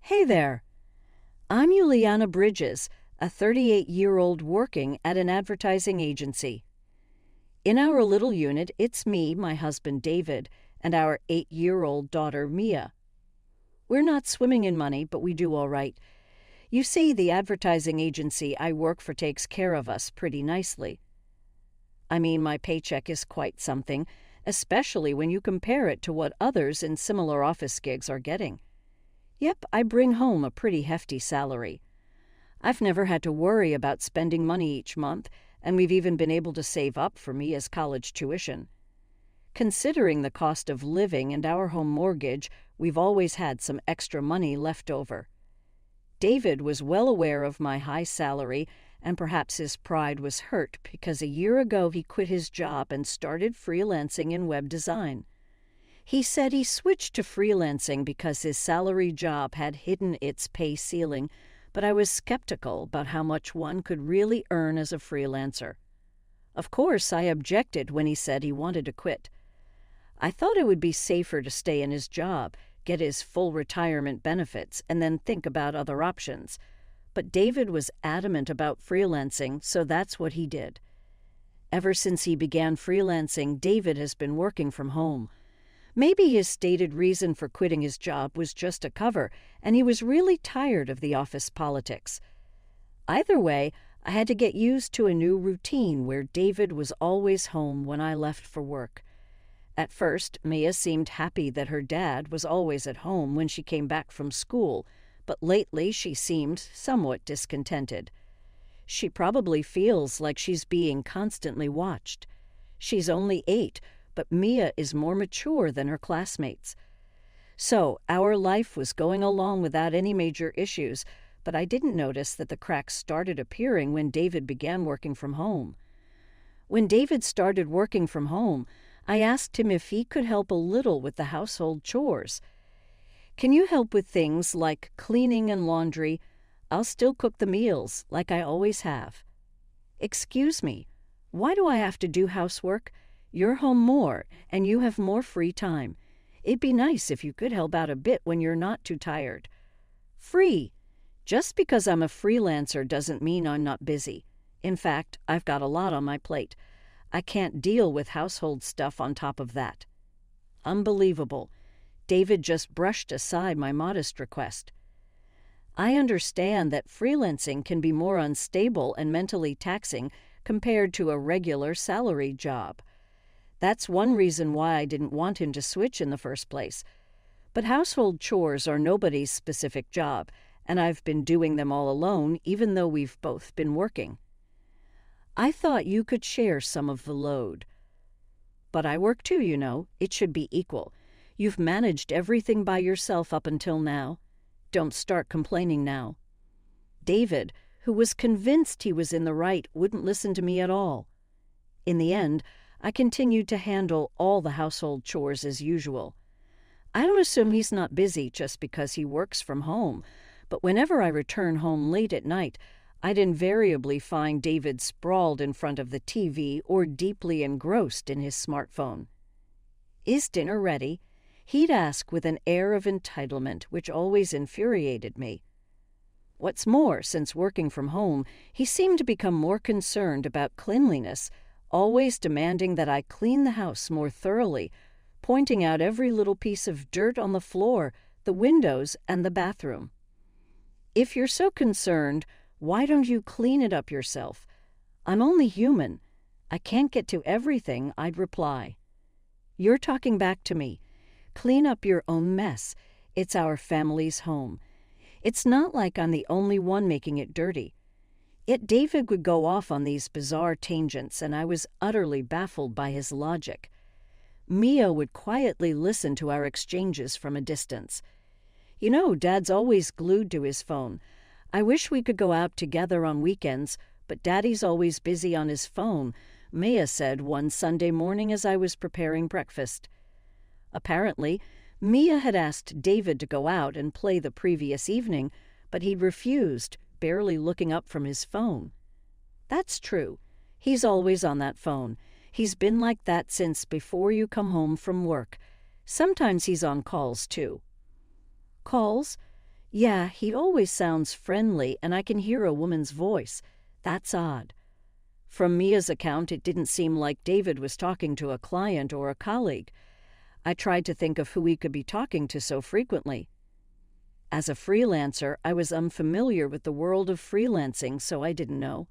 Hey there, I'm Juliana Bridges, a 38-year-old working at an advertising agency. In our little unit, it's me, my husband David, and our 8-year-old daughter Mia. We're not swimming in money, but we do all right. You see, the advertising agency I work for takes care of us pretty nicely. I mean, my paycheck is quite something, especially when you compare it to what others in similar office gigs are getting. Yep, I bring home a pretty hefty salary. I've never had to worry about spending money each month, and we've even been able to save up for Mia's college tuition. Considering the cost of living and our home mortgage, we've always had some extra money left over. David was well aware of my high salary, and perhaps his pride was hurt because a year ago he quit his job and started freelancing in web design. He said he switched to freelancing because his salary job had hidden its pay ceiling, but I was skeptical about how much one could really earn as a freelancer. Of course, I objected when he said he wanted to quit. I thought it would be safer to stay in his job, get his full retirement benefits, and then think about other options. But David was adamant about freelancing, so that's what he did. Ever since he began freelancing, David has been working from home. Maybe his stated reason for quitting his job was just a cover, and he was really tired of the office politics. Either way, I had to get used to a new routine where David was always home when I left for work. At first, Mia seemed happy that her dad was always at home when she came back from school, but lately she seemed somewhat discontented. She probably feels like she's being constantly watched. She's only 8, but Mia is more mature than her classmates. So, our life was going along without any major issues, but I didn't notice that the cracks started appearing when David began working from home. When David started working from home, I asked him if he could help a little with the household chores. "Can you help with things like cleaning and laundry? I'll still cook the meals, like I always have." "Excuse me, why do I have to do housework? You're home more, and you have more free time. It'd be nice if you could help out a bit when you're not too tired." "Free? Just because I'm a freelancer doesn't mean I'm not busy. In fact, I've got a lot on my plate. I can't deal with household stuff on top of that." Unbelievable. David just brushed aside my modest request. I understand that freelancing can be more unstable and mentally taxing compared to a regular salaried job. That's one reason why I didn't want him to switch in the first place. But household chores are nobody's specific job, and I've been doing them all alone, even though we've both been working. I thought you could share some of the load. But I work too, you know. It should be equal. You've managed everything by yourself up until now. Don't start complaining now. David, who was convinced he was in the right, wouldn't listen to me at all. In the end, I continued to handle all the household chores as usual. I don't assume he's not busy just because he works from home, but whenever I return home late at night, I'd invariably find David sprawled in front of the TV or deeply engrossed in his smartphone. "Is dinner ready?" he'd ask with an air of entitlement which always infuriated me. What's more, since working from home, he seemed to become more concerned about cleanliness, always demanding that I clean the house more thoroughly, pointing out every little piece of dirt on the floor, the windows, and the bathroom. "If you're so concerned, why don't you clean it up yourself? I'm only human. I can't get to everything," I'd reply. "You're talking back to me. Clean up your own mess. It's our family's home. It's not like I'm the only one making it dirty." Yet David would go off on these bizarre tangents, and I was utterly baffled by his logic. Mia would quietly listen to our exchanges from a distance. "You know, Dad's always glued to his phone. I wish we could go out together on weekends, but Daddy's always busy on his phone," Mia said one Sunday morning as I was preparing breakfast. Apparently, Mia had asked David to go out and play the previous evening, but he refused, barely looking up from his phone. That's true. He's always on that phone. He's been like that since before you come home from work. Sometimes he's on calls, too. "Calls? Yeah, he always sounds friendly, and I can hear a woman's voice. That's odd. From Mia's account, it didn't seem like David was talking to a client or a colleague. I tried to think of who he could be talking to so frequently. As a freelancer, I was unfamiliar with the world of freelancing, so I didn't know.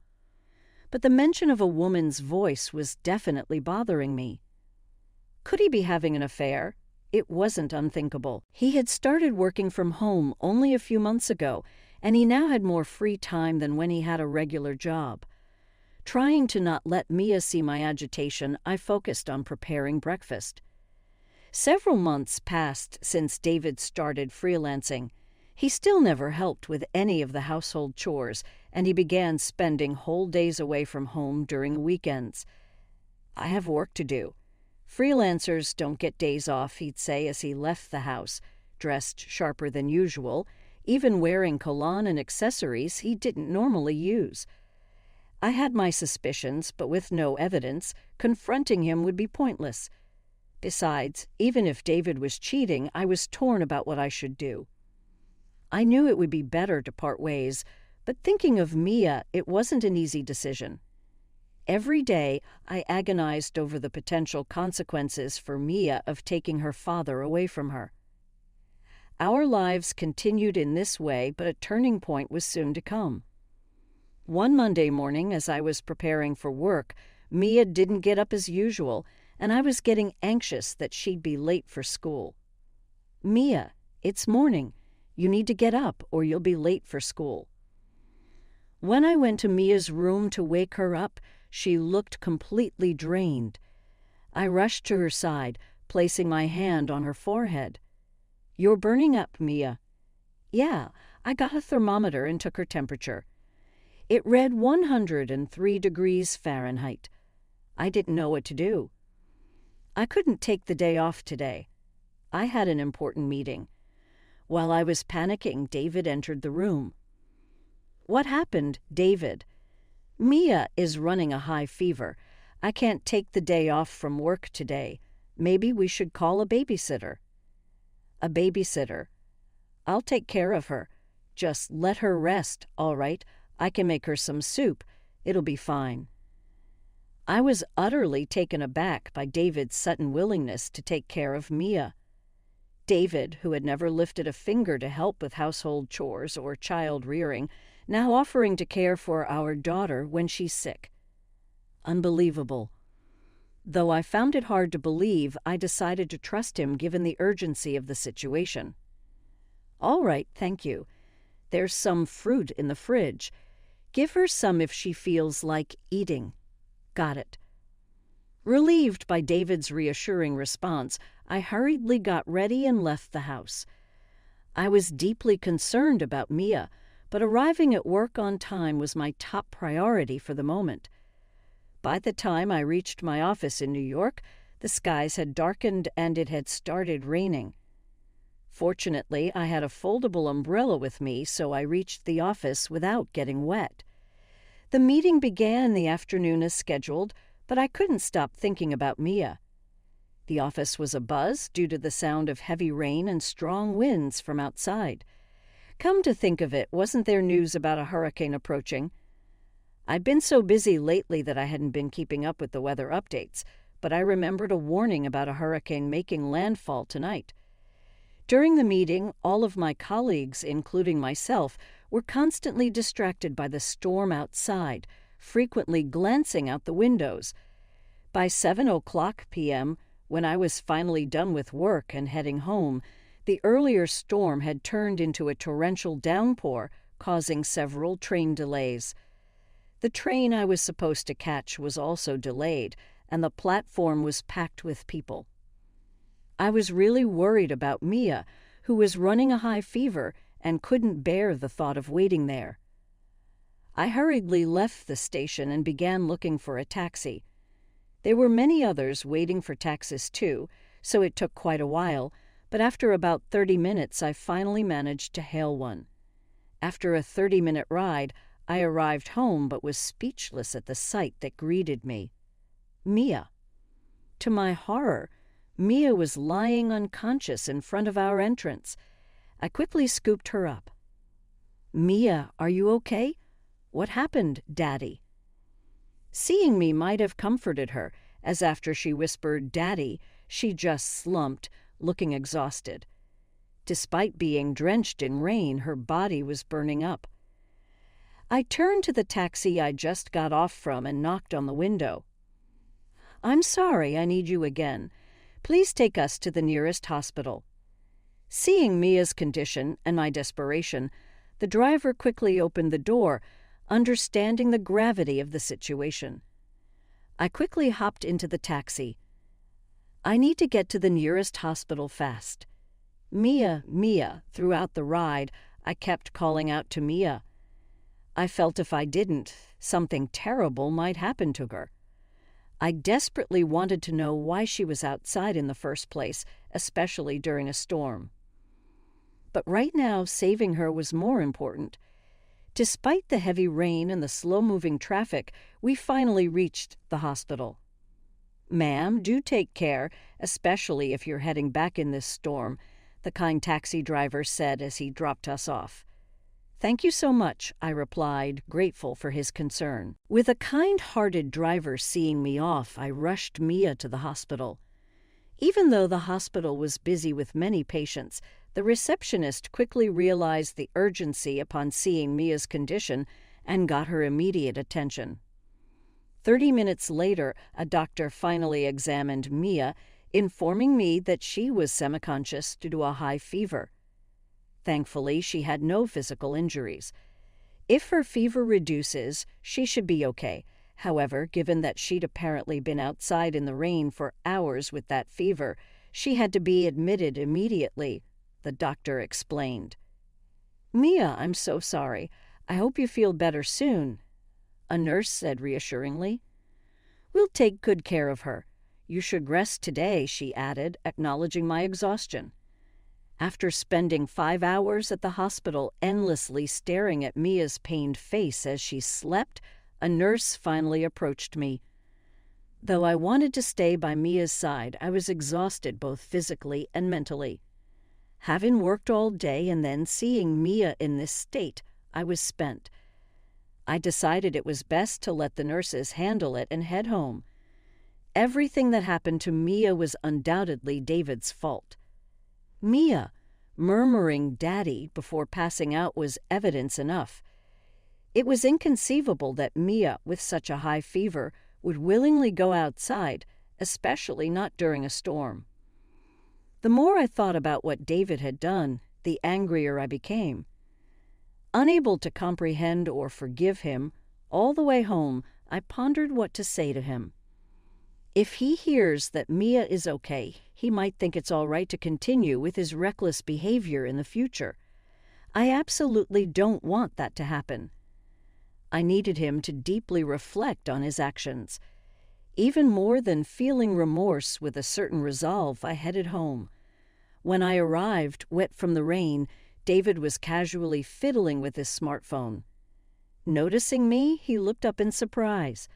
But the mention of a woman's voice was definitely bothering me. Could he be having an affair? It wasn't unthinkable. He had started working from home only a few months ago, and he now had more free time than when he had a regular job. Trying to not let Mia see my agitation, I focused on preparing breakfast. Several months passed since David started freelancing. He still never helped with any of the household chores, and he began spending whole days away from home during weekends. I have work to do. Freelancers don't get days off, he'd say as he left the house, dressed sharper than usual, even wearing cologne and accessories he didn't normally use. I had my suspicions, but with no evidence, confronting him would be pointless. Besides, even if David was cheating, I was torn about what I should do. I knew it would be better to part ways, but thinking of Mia, it wasn't an easy decision. Every day, I agonized over the potential consequences for Mia of taking her father away from her. Our lives continued in this way, but a turning point was soon to come. One Monday morning, as I was preparing for work, Mia didn't get up as usual, and I was getting anxious that she'd be late for school. "Mia, it's morning. You need to get up or you'll be late for school." When I went to Mia's room to wake her up, she looked completely drained. I rushed to her side, placing my hand on her forehead. "You're burning up, Mia." "Yeah, I got a thermometer and took her temperature. It read 103 degrees Fahrenheit. I didn't know what to do. I couldn't take the day off today. I had an important meeting." While I was panicking, David entered the room. "What happened, David?" "Mia is running a high fever. I can't take the day off from work today. Maybe we should call a babysitter." "A babysitter? I'll take care of her. Just let her rest, all right? I can make her some soup. It'll be fine." I was utterly taken aback by David's sudden willingness to take care of Mia. David, who had never lifted a finger to help with household chores or child rearing, now offering to care for our daughter when she's sick. Unbelievable. Though I found it hard to believe, I decided to trust him given the urgency of the situation. "All right, thank you. There's some fruit in the fridge. Give her some if she feels like eating." "Got it." Relieved by David's reassuring response, I hurriedly got ready and left the house. I was deeply concerned about Mia, but arriving at work on time was my top priority for the moment. By the time I reached my office in New York, the skies had darkened and it had started raining. Fortunately, I had a foldable umbrella with me, so I reached the office without getting wet. The meeting began the afternoon as scheduled, but I couldn't stop thinking about Mia. The office was abuzz due to the sound of heavy rain and strong winds from outside. Come to think of it, wasn't there news about a hurricane approaching? I'd been so busy lately that I hadn't been keeping up with the weather updates, but I remembered a warning about a hurricane making landfall tonight. During the meeting, all of my colleagues, including myself, were constantly distracted by the storm outside, frequently glancing out the windows. By 7:00 p.m., when I was finally done with work and heading home, the earlier storm had turned into a torrential downpour, causing several train delays. The train I was supposed to catch was also delayed, and the platform was packed with people. I was really worried about Mia, who was running a high fever and couldn't bear the thought of waiting there. I hurriedly left the station and began looking for a taxi. There were many others waiting for taxis too, so it took quite a while, but after about 30 minutes I finally managed to hail one. After a 30-minute ride, I arrived home but was speechless at the sight that greeted me. Mia. To my horror, Mia was lying unconscious in front of our entrance. I quickly scooped her up. "Mia, are you okay? What happened, Daddy?" Seeing me might have comforted her, as after she whispered, "Daddy," she just slumped, looking exhausted. Despite being drenched in rain, her body was burning up. I turned to the taxi I just got off from and knocked on the window. "I'm sorry I need you again. Please take us to the nearest hospital." Seeing Mia's condition and my desperation, the driver quickly opened the door, understanding the gravity of the situation. I quickly hopped into the taxi. "I need to get to the nearest hospital fast." "Mia, Mia," throughout the ride, I kept calling out to Mia. I felt if I didn't, something terrible might happen to her. I desperately wanted to know why she was outside in the first place, especially during a storm. But right now, saving her was more important. Despite the heavy rain and the slow-moving traffic, we finally reached the hospital. "Ma'am, do take care, especially if you're heading back in this storm," the kind taxi driver said as he dropped us off. "Thank you so much," I replied, grateful for his concern. With a kind-hearted driver seeing me off, I rushed Mia to the hospital. Even though the hospital was busy with many patients, the receptionist quickly realized the urgency upon seeing Mia's condition and got her immediate attention. 30 minutes later, a doctor finally examined Mia, informing me that she was semi-conscious due to a high fever. Thankfully, she had no physical injuries. If her fever reduces, she should be okay. However, given that she'd apparently been outside in the rain for hours with that fever, she had to be admitted immediately, the doctor explained. "Mia, I'm so sorry. I hope you feel better soon," a nurse said reassuringly. "We'll take good care of her. You should rest today," she added, acknowledging my exhaustion. After spending 5 hours at the hospital endlessly staring at Mia's pained face as she slept, a nurse finally approached me. Though I wanted to stay by Mia's side, I was exhausted both physically and mentally. Having worked all day and then seeing Mia in this state, I was spent. I decided it was best to let the nurses handle it and head home. Everything that happened to Mia was undoubtedly David's fault. Mia murmuring "Daddy" before passing out was evidence enough. It was inconceivable that Mia, with such a high fever, would willingly go outside, especially not during a storm. The more I thought about what David had done, the angrier I became. Unable to comprehend or forgive him, all the way home I pondered what to say to him. If he hears that Mia is okay, he might think it's all right to continue with his reckless behavior in the future. I absolutely don't want that to happen. I needed him to deeply reflect on his actions. Even more than feeling remorse with a certain resolve, I headed home. When I arrived, wet from the rain, David was casually fiddling with his smartphone. Noticing me, he looked up in surprise.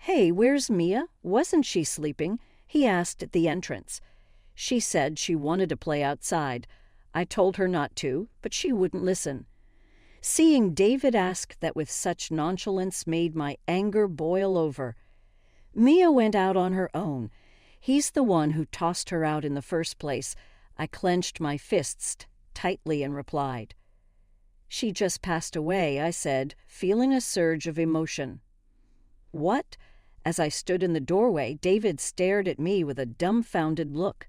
"Hey, where's Mia? Wasn't she sleeping?" he asked at the entrance. She said she wanted to play outside. I told her not to, but she wouldn't listen. Seeing David ask that with such nonchalance made my anger boil over. Mia went out on her own. He's the one who tossed her out in the first place. I clenched my fists tightly and replied. "She just passed away," I said, feeling a surge of emotion. "What?" As I stood in the doorway, David stared at me with a dumbfounded look.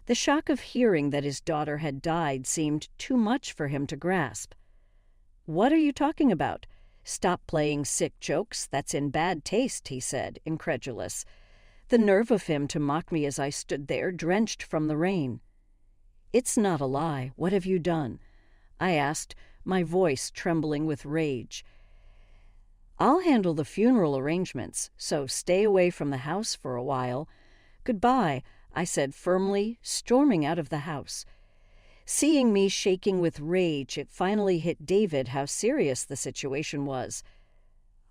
The shock of hearing that his daughter had died seemed too much for him to grasp. "What are you talking about? Stop playing sick jokes. That's in bad taste," he said, incredulous. The nerve of him to mock me as I stood there, drenched from the rain. "It's not a lie. What have you done?" I asked, my voice trembling with rage. "I'll handle the funeral arrangements, so stay away from the house for a while." "Goodbye," I said firmly, storming out of the house. Seeing me shaking with rage, it finally hit David how serious the situation was.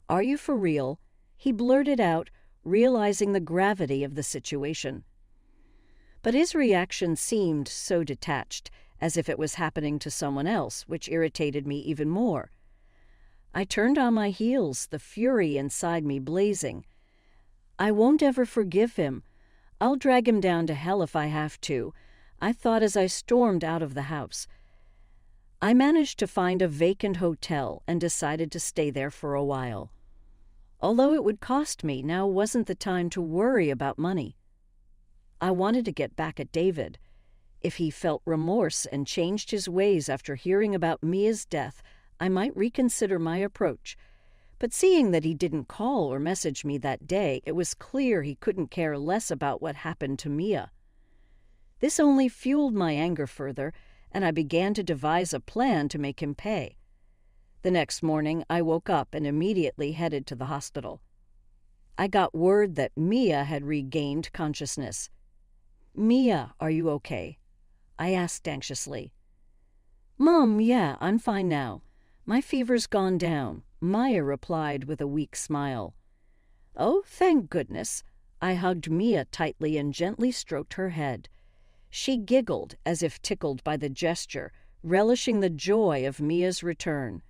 "Are you for real?" he blurted out, realizing the gravity of the situation. But his reaction seemed so detached, as if it was happening to someone else, which irritated me even more. I turned on my heels, the fury inside me blazing. I won't ever forgive him. I'll drag him down to hell if I have to, I thought as I stormed out of the house. I managed to find a vacant hotel and decided to stay there for a while. Although it would cost me, now wasn't the time to worry about money. I wanted to get back at David. If he felt remorse and changed his ways after hearing about Mia's death, I might reconsider my approach. But seeing that he didn't call or message me that day, it was clear he couldn't care less about what happened to Mia. This only fueled my anger further, and I began to devise a plan to make him pay. The next morning, I woke up and immediately headed to the hospital. I got word that Mia had regained consciousness. "Mia, are you okay?" I asked anxiously. "Mom, yeah, I'm fine now. My fever's gone down," Maya replied with a weak smile. "Oh, thank goodness." I hugged Mia tightly and gently stroked her head. She giggled as if tickled by the gesture, relishing the joy of Mia's return.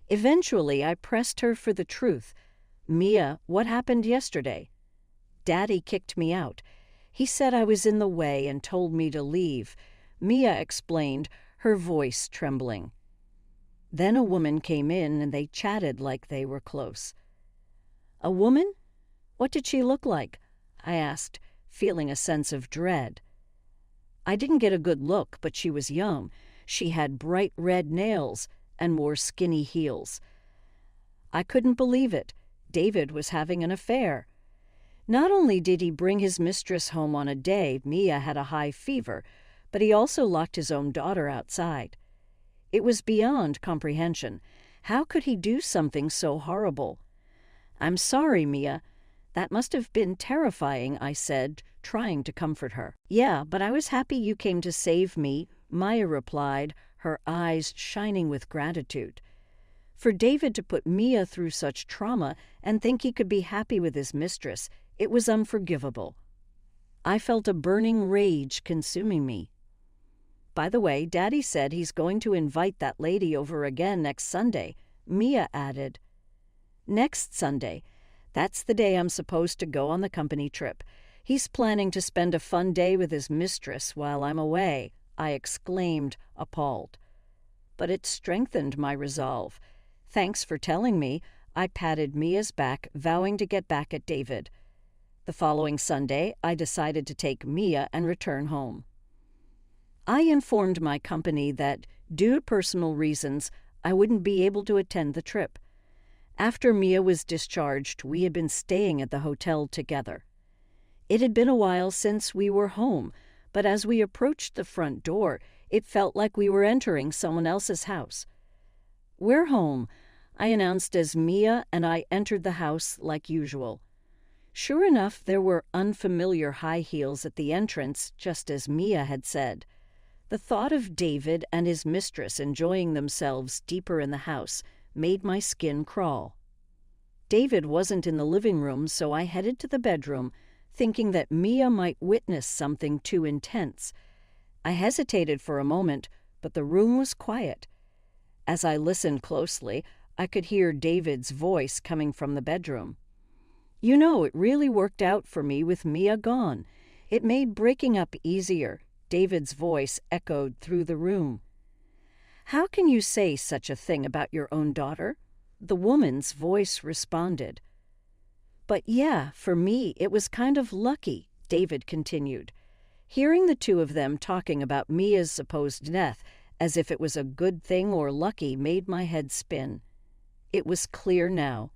Eventually, I pressed her for the truth. "Mia, what happened yesterday?" "Daddy kicked me out. He said I was in the way and told me to leave," Mia explained, her voice trembling. Then a woman came in and they chatted like they were close. "A woman? What did she look like?" I asked, feeling a sense of dread. I didn't get a good look, but she was young. She had bright red nails and wore skinny heels. I couldn't believe it. David was having an affair. Not only did he bring his mistress home on a day Mia had a high fever, but he also locked his own daughter outside. It was beyond comprehension. How could he do something so horrible? "I'm sorry, Mia. That must have been terrifying," I said, trying to comfort her. "Yeah, but I was happy you came to save me," Maya replied, her eyes shining with gratitude. For David to put Mia through such trauma and think he could be happy with his mistress, it was unforgivable. I felt a burning rage consuming me. "By the way, Daddy said he's going to invite that lady over again next Sunday," Mia added. "Next Sunday? That's the day I'm supposed to go on the company trip. He's planning to spend a fun day with his mistress while I'm away," I exclaimed, appalled. But it strengthened my resolve. "Thanks for telling me," I patted Mia's back, vowing to get back at David. The following Sunday, I decided to take Mia and return home. I informed my company that, due to personal reasons, I wouldn't be able to attend the trip. After Mia was discharged, we had been staying at the hotel together. It had been a while since we were home, but as we approached the front door, it felt like we were entering someone else's house. "We're home," I announced as Mia and I entered the house like usual. Sure enough, there were unfamiliar high heels at the entrance, just as Mia had said. The thought of David and his mistress enjoying themselves deeper in the house made my skin crawl. David wasn't in the living room, so I headed to the bedroom, thinking that Mia might witness something too intense. I hesitated for a moment, but the room was quiet. As I listened closely, I could hear David's voice coming from the bedroom. "You know, it really worked out for me with Mia gone. It made breaking up easier," David's voice echoed through the room. "How can you say such a thing about your own daughter?" The woman's voice responded. "But yeah, for me, it was kind of lucky," David continued. Hearing the two of them talking about Mia's supposed death as if it was a good thing or lucky made my head spin. It was clear now.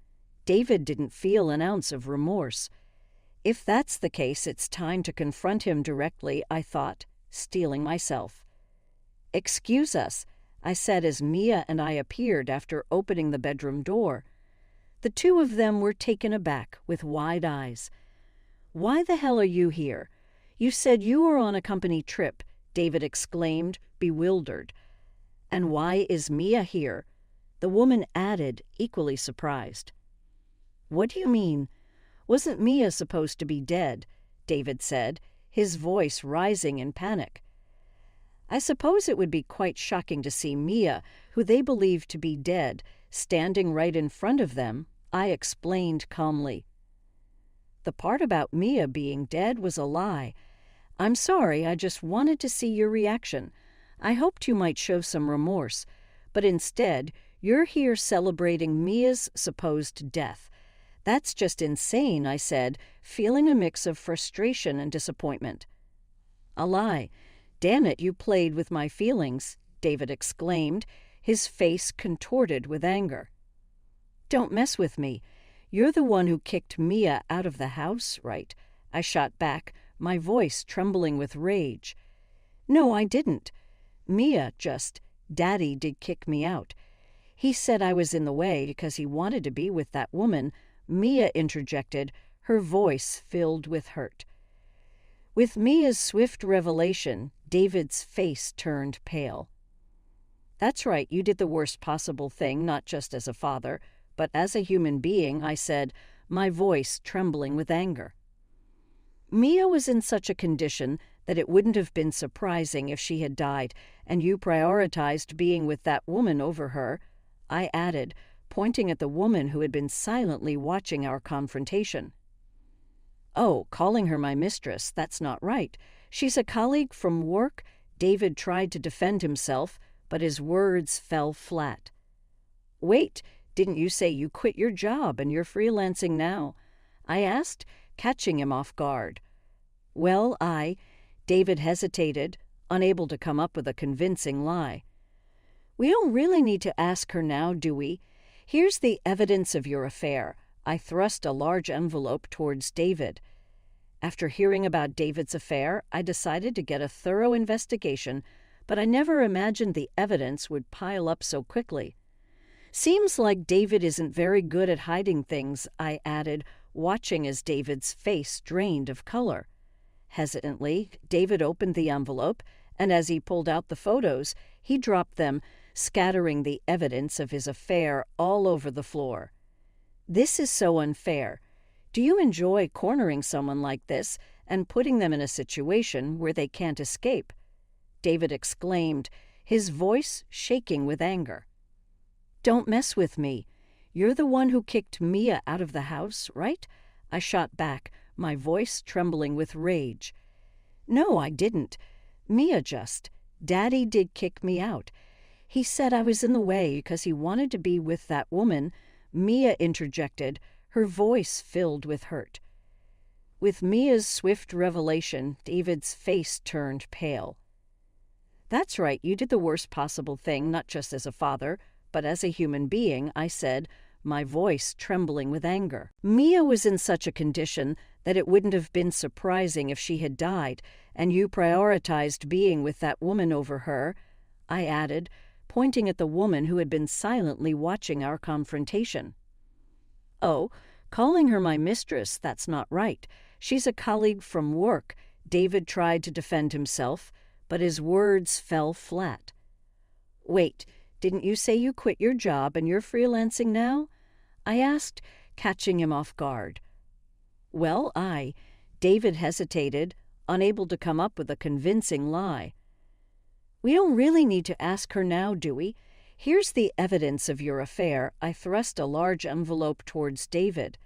David didn't feel an ounce of remorse. If that's the case, it's time to confront him directly, I thought, steeling myself. "Excuse us," I said as Mia and I appeared after opening the bedroom door. The two of them were taken aback, with wide eyes. "Why the hell are you here? You said you were on a company trip," David exclaimed, bewildered. "And why is Mia here?" the woman added, equally surprised. "What do you mean? Wasn't Mia supposed to be dead?" David said, his voice rising in panic. I suppose it would be quite shocking to see Mia, who they believed to be dead, standing right in front of them, I explained calmly. The part about Mia being dead was a lie. I'm sorry, I just wanted to see your reaction. I hoped you might show some remorse, but instead, you're here celebrating Mia's supposed death. That's just insane, I said, feeling a mix of frustration and disappointment. A lie. Damn it, you played with my feelings, David exclaimed, his face contorted with anger. Don't mess with me. You're the one who kicked Mia out of the house, right? I shot back, my voice trembling with rage. No, I didn't. Mia Daddy did kick me out. He said I was in the way because he wanted to be with that woman, Mia interjected, her voice filled with hurt. With Mia's swift revelation, David's face turned pale. That's right, you did the worst possible thing, not just as a father, but as a human being, I said, my voice trembling with anger. Mia was in such a condition that it wouldn't have been surprising if she had died, and you prioritized being with that woman over her, I added, pointing at the woman who had been silently watching our confrontation. Oh, calling her my mistress, that's not right. She's a colleague from work. David tried to defend himself, but his words fell flat. Wait, didn't you say you quit your job and you're freelancing now? I asked, catching him off guard. Well, David hesitated, unable to come up with a convincing lie. We don't really need to ask her now, do we? Here's the evidence of your affair. I thrust a large envelope towards David. After hearing about David's affair, I decided to get a thorough investigation, but I never imagined the evidence would pile up so quickly. Seems like David isn't very good at hiding things, I added, watching as David's face drained of color. Hesitantly, David opened the envelope, and as he pulled out the photos, he dropped them, scattering the evidence of his affair all over the floor. This is so unfair. Do you enjoy cornering someone like this and putting them in a situation where they can't escape? David exclaimed, his voice shaking with anger. Don't mess with me. You're the one who kicked Mia out of the house, right? I shot back, my voice trembling with rage. No, I didn't. Mia Daddy did kick me out. He said I was in the way because he wanted to be with that woman, Mia interjected, her voice filled with hurt. With Mia's swift revelation, David's face turned pale. That's right, you did the worst possible thing, not just as a father, but as a human being, I said, my voice trembling with anger. Mia was in such a condition that it wouldn't have been surprising if she had died, and you prioritized being with that woman over her, I added, pointing at the woman who had been silently watching our confrontation. Oh, calling her my mistress, that's not right. She's a colleague from work. David tried to defend himself, but his words fell flat. Wait, didn't you say you quit your job and you're freelancing now? I asked, catching him off guard. Well, David hesitated, unable to come up with a convincing lie. We don't really need to ask her now, do we? Here's the evidence of your affair. I thrust a large envelope towards David.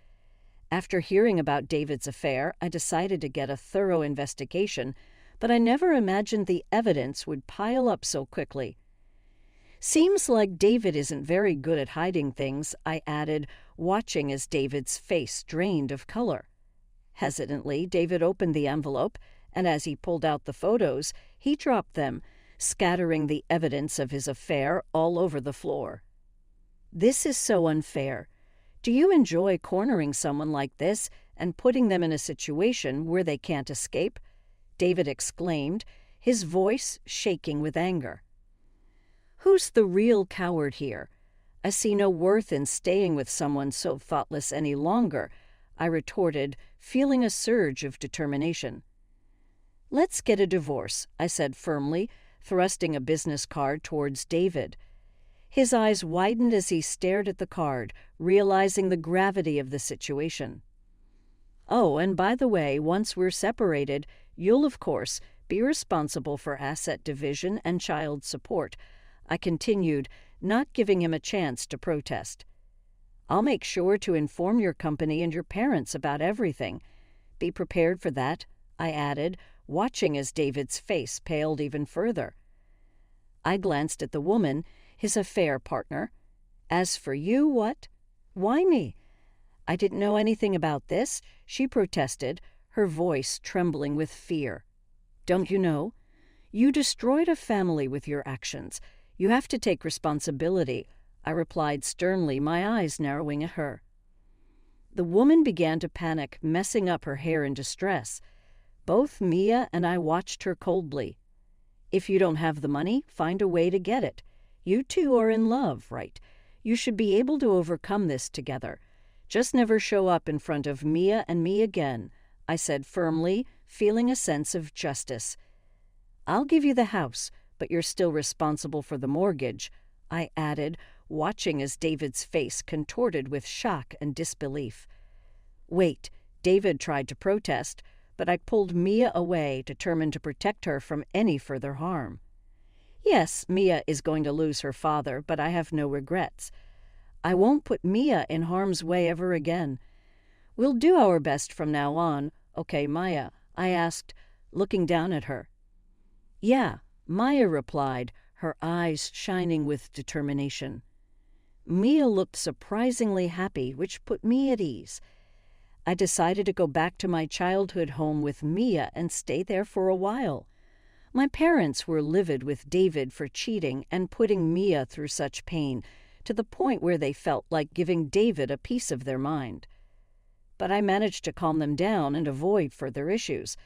After hearing about David's affair, I decided to get a thorough investigation, but I never imagined the evidence would pile up so quickly. Seems like David isn't very good at hiding things, I added, watching as David's face drained of color. Hesitantly, David opened the envelope, and as he pulled out the photos, he dropped them, scattering the evidence of his affair all over the floor. This is so unfair. Do you enjoy cornering someone like this and putting them in a situation where they can't escape? David exclaimed, his voice shaking with anger. Who's the real coward here? I see no worth in staying with someone so thoughtless any longer, I retorted, feeling a surge of determination. Let's get a divorce, I said firmly, thrusting a business card towards David. His eyes widened as he stared at the card, realizing the gravity of the situation. Oh, and by the way, once we're separated, you'll, of course, Be responsible for asset division and child support, I continued, not giving him a chance to protest. I'll make sure to inform your company and your parents about everything. Be prepared for that, I added, watching as David's face paled even further. I glanced at the woman, his affair partner. As for you, what? Why me? I didn't know anything about this, she protested, her voice trembling with fear. Don't you know? You destroyed a family with your actions. You have to take responsibility, I replied sternly, my eyes narrowing at her. The woman began to panic, messing up her hair in distress. Both Mia and I watched her coldly. If you don't have the money, find a way to get it. You two are in love, right? You should be able to overcome this together. Just never show up in front of Mia and me again, I said firmly, feeling a sense of justice. I'll give you the house, but you're still responsible for the mortgage, I added, watching as David's face contorted with shock and disbelief. Wait, David tried to protest, but I pulled Mia away, determined to protect her from any further harm. Yes, Mia is going to lose her father, but I have no regrets. I won't put Mia in harm's way ever again. We'll do our best from now on, okay, Maya? I asked, looking down at her. Yeah, Maya replied, her eyes shining with determination. Mia looked surprisingly happy, which put me at ease. I decided to go back to my childhood home with Mia and stay there for a while. My parents were livid with David for cheating and putting Mia through such pain, to the point where they felt like giving David a piece of their mind. But I managed to calm them down and avoid further issues.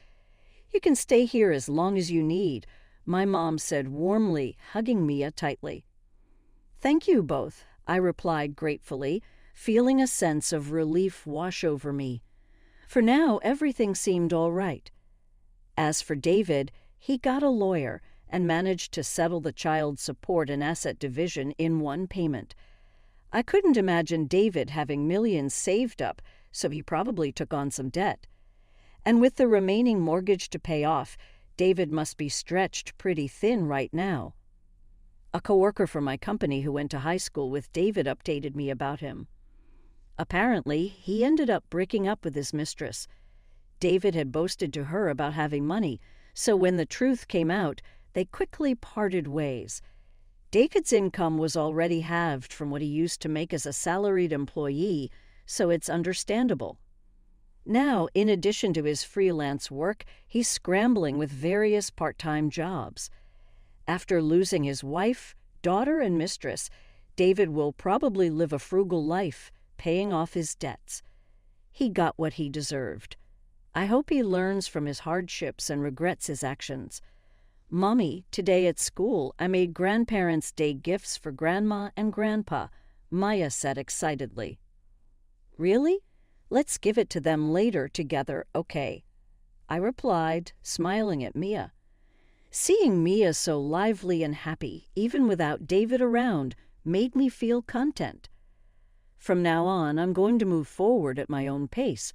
You can stay here as long as you need, my mom said warmly, hugging Mia tightly. Thank you both, I replied gratefully, feeling a sense of relief wash over me. For now, everything seemed all right. As for David, he got a lawyer and managed to settle the child support and asset division in one payment. I couldn't imagine David having millions saved up, so he probably took on some debt. And with the remaining mortgage to pay off, David must be stretched pretty thin right now. A coworker from my company who went to high school with David updated me about him. Apparently, he ended up breaking up with his mistress. David had boasted to her about having money, so when the truth came out, they quickly parted ways. David's income was already halved from what he used to make as a salaried employee, so it's understandable. Now, in addition to his freelance work, he's scrambling with various part-time jobs. After losing his wife, daughter, and mistress, David will probably live a frugal life, paying off his debts. He got what he deserved. I hope he learns from his hardships and regrets his actions. Mommy, today at school, I made Grandparents' Day gifts for Grandma and Grandpa, Maya said excitedly. Really? Let's give it to them later together, okay? I replied, smiling at Mia. Seeing Mia so lively and happy, even without David around, made me feel content. From now on, I'm going to move forward at my own pace,